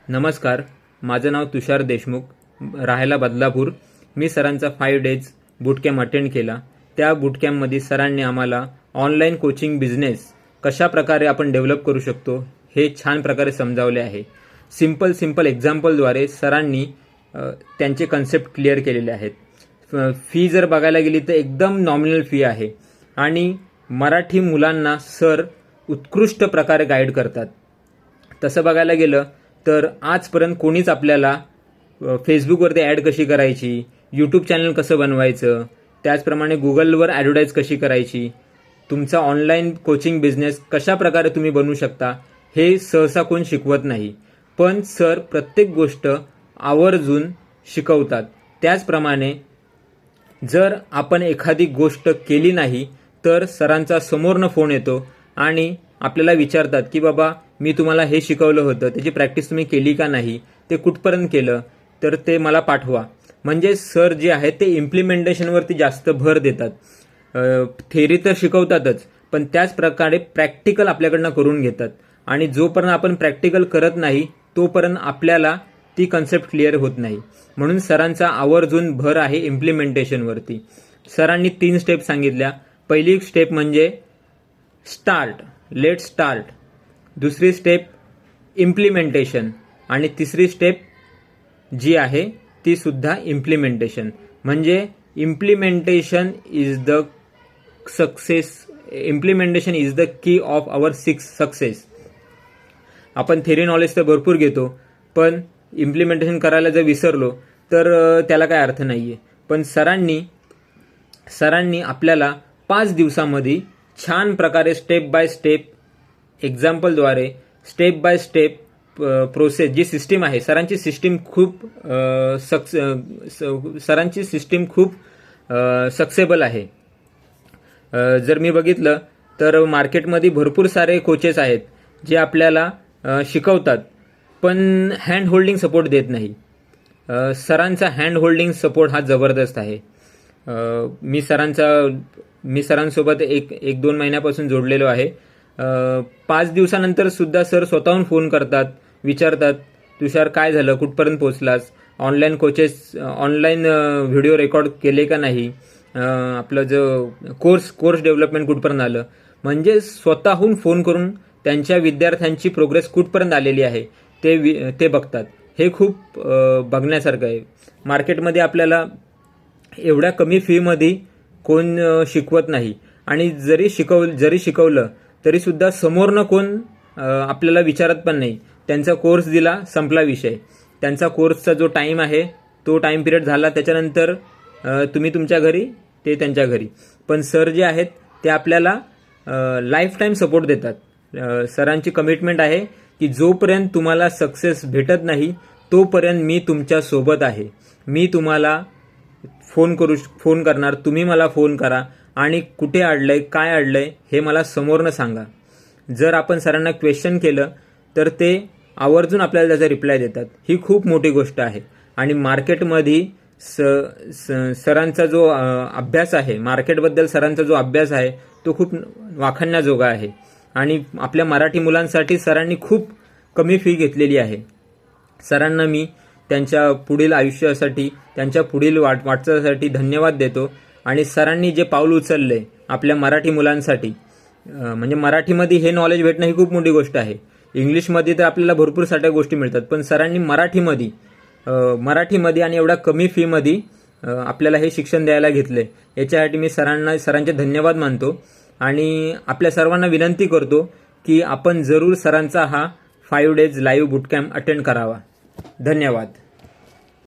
नमस्कार, माझं नाव तुषार देशमुख, राहायला बदलापूर. मी सरांचा 5 डेज बूटकॅम्प अटेंड केला. त्या बूटकॅम्पमध्ये सरांनी आम्हाला ऑनलाईन कोचिंग बिझनेस कशा प्रकारे आपण डेव्हलप करू शकतो हे छान प्रकारे समजावले आहे. सिंपल एक्झाम्पलद्वारे सरांनी त्यांचे कन्सेप्ट क्लिअर केलेले आहेत. फी जर बघायला गेली तर एकदम नॉमिनल फी आहे आणि मराठी मुलांना सर उत्कृष्ट प्रकारे गाईड करतात. तसं बघायला गेलं तर आजपर्यंत कोणीच आपल्याला फेसबुकवरती ॲड कशी करायची, यूट्यूब चॅनल कसं बनवायचं, त्याचप्रमाणे गुगलवर ॲडव्हर्टाईज कशी करायची, तुमचा ऑनलाईन कोचिंग बिझनेस कशा प्रकारे तुम्ही बनवू शकता हे सहसा कोण शिकवत नाही. पण सर प्रत्येक गोष्ट आवर्जून शिकवतात. त्याचप्रमाणे जर आपण एखादी गोष्ट केली नाही तर सरांचा समोरनं फोन येतो आणि आपल्याला विचारतात की बाबा मी तुम्हाला हे शिकवलं होतं, त्याची प्रॅक्टिस तुम्ही केली का नाही, ते कुठपर्यंत केलं, तर ते मला पाठवा. म्हणजे सर जे आहे ते इम्प्लिमेंटेशनवरती जास्त भर देतात. थेरी तर शिकवतातच, पण त्याच प्रकारे प्रॅक्टिकल आपल्याकडनं करून घेतात आणि जोपर्यंत आपण प्रॅक्टिकल करत नाही तोपर्यंत आपल्याला ती कन्सेप्ट क्लिअर होत नाही. म्हणून सरांचा आवर्जून भर आहे इम्प्लिमेंटेशनवरती. सरांनी 3 स्टेप सांगितल्या. पहिली स्टेप म्हणजे स्टार्ट, लेट स्टार्ट. दुसरी स्टेप इम्प्लिमेंटेशन आणि तिसरी स्टेप जी आहे ती सुद्धा इम्प्लिमेंटेशन. म्हणजे implementation is the key of our success. आपण थेरी नॉलेज तर भरपूर घेतो, पण इम्प्लिमेंटेशन करायला जर विसरलो तर त्याला काय अर्थ नाही आहे. पण सरांनी आपल्याला 5 दिवसामध्ये छान प्रकारे स्टेप बाय स्टेप एक्झाम्पलद्वारे स्टेप बाय स्टेप प्रोसेस जी सिस्टीम आहे, सरांची सिस्टीम खूप सक्सेबल आहे. जर मी बघितलं तर मार्केटमध्ये भरपूर सारे कोचेस आहेत जे आपल्याला शिकवतात पण हँड होल्डिंग सपोर्ट देत नाही. सरांचा हँड होल्डिंग सपोर्ट हा जबरदस्त आहे. मी सरांसोबत एक 2 महिन्यापासून जोडलेलो आहे. 5 दिवसानंतर सुद्धा सर स्वतःहून फोन करतात, विचारतात तुषार काय झालं, कुठपर्यंत पोहोचलास, ऑनलाईन व्हिडिओ रेकॉर्ड केले का नाही, आपलं जो कोर्स डेव्हलपमेंट कुठपर्यंत आलं. म्हणजे स्वतःहून फोन करून त्यांच्या विद्यार्थ्यांची प्रोग्रेस कुठपर्यंत आलेली आहे ते बघतात. हे खूप बघण्यासारखं आहे. मार्केटमध्ये आपल्याला एवढ्या कमी फीमध्ये कोण शिकवत नाही आणि जरी शिकवलं तरी सुद्धा समोरनं कोण आपल्याला विचारत पण नाही. त्यांचा कोर्स दिला, संपला विषय. त्यांचा कोर्सचा जो टाईम आहे तो टाईम पिरियड झाला, त्याच्यानंतर तुम्ही तुमच्या घरी, ते त्यांच्या घरी. पण सर जे आहेत ते आपल्याला लाईफ टाईम सपोर्ट देतात. सरांची कमिटमेंट आहे की जोपर्यंत तुम्हाला सक्सेस भेटत नाही तोपर्यंत मी तुमच्या सोबत आहे. मी तुम्हाला फोन करणार, तुम्ही मला फोन करा आणि कुठे अडलंय, काय अडलंय हे मला समोरनं सांगा. जर आपण सरांना क्वेश्चन केलं तर ते आवर्जून आपल्याला त्याचा रिप्लाय देतात. ही खूप मोठी गोष्ट आहे. आणि मार्केटमध्ये सरांचा जो अभ्यास आहे, मार्केटबद्दल सरांचा जो अभ्यास आहे तो खूप वाखाणण्याजोगा आहे. आणि आपल्या मराठी मुलांसाठी सरांनी खूप कमी फी घेतलेली आहे. सरांना मी त्यांच्या पुढील आयुष्यासाठी, त्यांच्या पुढील वाटचालीसाठी धन्यवाद देतो. आणि सरांनी जे पाऊल उचलले आपल्या मराठी मुलांसाठी, म्हणजे मराठीमध्ये हे नॉलेज भेटणं ही खूप मोठी गोष्ट आहे. इंग्लिशमध्ये तर आपल्याला भरपूर साऱ्या गोष्टी मिळतात, पण सरांनी मराठीमध्ये आणि एवढ्या कमी फीमध्ये आपल्याला हे शिक्षण द्यायला घेतले. याच्यासाठी मी सरांचे धन्यवाद मानतो आणि आपल्या सर्वांना विनंती करतो की आपण जरूर सरांचा हा 5 डेज लाईव्ह बूटकॅम्प अटेंड करावा. धन्यवाद.